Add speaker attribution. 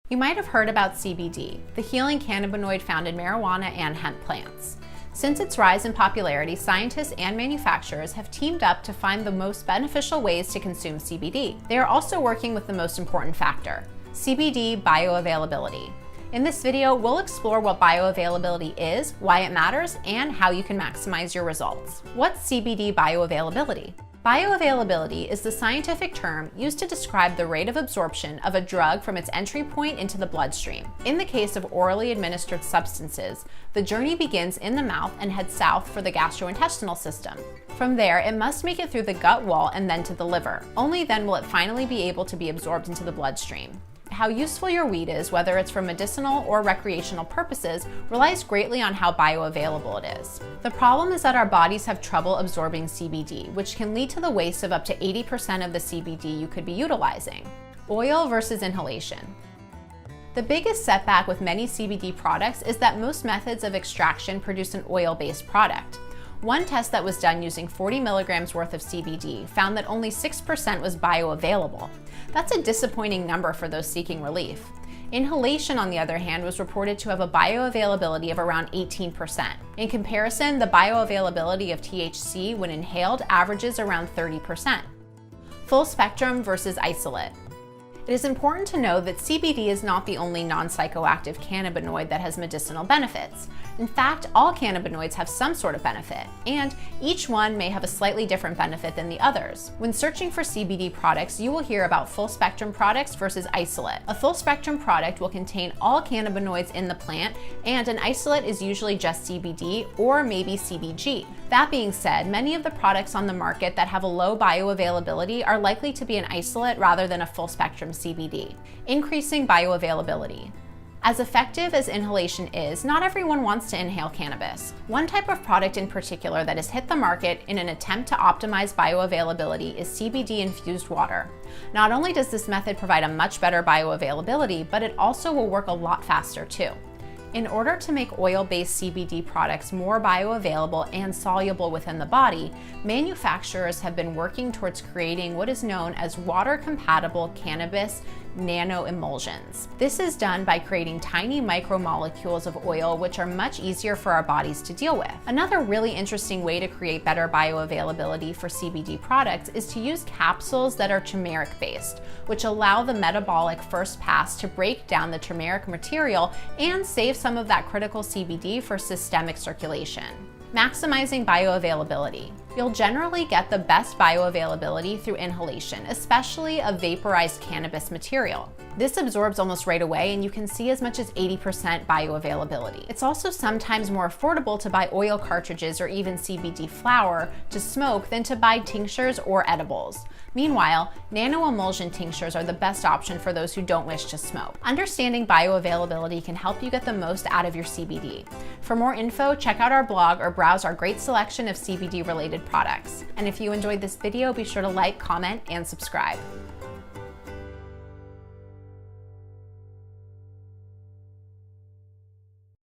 Speaker 1: You might have heard about CBD, the healing cannabinoid found in marijuana and hemp plants. Since its rise in popularity, scientists and manufacturers have teamed up to find the most beneficial ways to consume CBD. They are also working with the most important factor, CBD bioavailability. In this video, we'll explore what bioavailability is, why it matters, and how you can maximize your results. What's CBD bioavailability? Bioavailability is the scientific term used to describe the rate of absorption of a drug from its entry point into the bloodstream. In the case of orally administered substances, the journey begins in the mouth and heads south for the gastrointestinal system. From there, it must make it through the gut wall and then to the liver. Only then will it finally be able to be absorbed into the bloodstream. How useful your weed is, whether it's for medicinal or recreational purposes, relies greatly on how bioavailable it is. The problem is that our bodies have trouble absorbing CBD, which can lead to the waste of up to 80% of the CBD you could be utilizing. Oil versus inhalation. The biggest setback with many CBD products is that most methods of extraction produce an oil-based product. One test that was done using 40 milligrams worth of CBD found that only 6% was bioavailable. That's a disappointing number for those seeking relief. Inhalation, on the other hand, was reported to have a bioavailability of around 18%. In comparison, the bioavailability of THC when inhaled averages around 30%. Full spectrum versus isolate. It is important to know that CBD is not the only non-psychoactive cannabinoid that has medicinal benefits. In fact, all cannabinoids have some sort of benefit, and each one may have a slightly different benefit than the others. When searching for CBD products, you will hear about full-spectrum products versus isolate. A full-spectrum product will contain all cannabinoids in the plant, and an isolate is usually just CBD or maybe CBG. That being said, many of the products on the market that have a low bioavailability are likely to be an isolate rather than a full-spectrum CBD. Increasing bioavailability. As effective as inhalation is, not everyone wants to inhale cannabis. One type of product in particular that has hit the market in an attempt to optimize bioavailability is CBD Infused Water. Not only does this method provide a much better bioavailability, but it also will work a lot faster too. In order to make oil-based CBD products more bioavailable and soluble within the body, manufacturers have been working towards creating what is known as water-compatible cannabis nanoemulsions. This is done by creating tiny micromolecules of oil which are much easier for our bodies to deal with. Another really interesting way to create better bioavailability for CBD products is to use capsules that are turmeric-based, which allow the metabolic first pass to break down the turmeric material and save some of that critical CBD for systemic circulation. Maximizing bioavailability. You'll generally get the best bioavailability through inhalation, especially of vaporized cannabis material. This absorbs almost right away, and you can see as much as 80% bioavailability. It's also sometimes more affordable to buy oil cartridges or even CBD flower to smoke than to buy tinctures or edibles. Meanwhile, nanoemulsion tinctures are the best option for those who don't wish to smoke. Understanding bioavailability can help you get the most out of your CBD. For more info, check out our blog or browse our great selection of CBD-related products. And if you enjoyed this video, be sure to like, comment, and subscribe.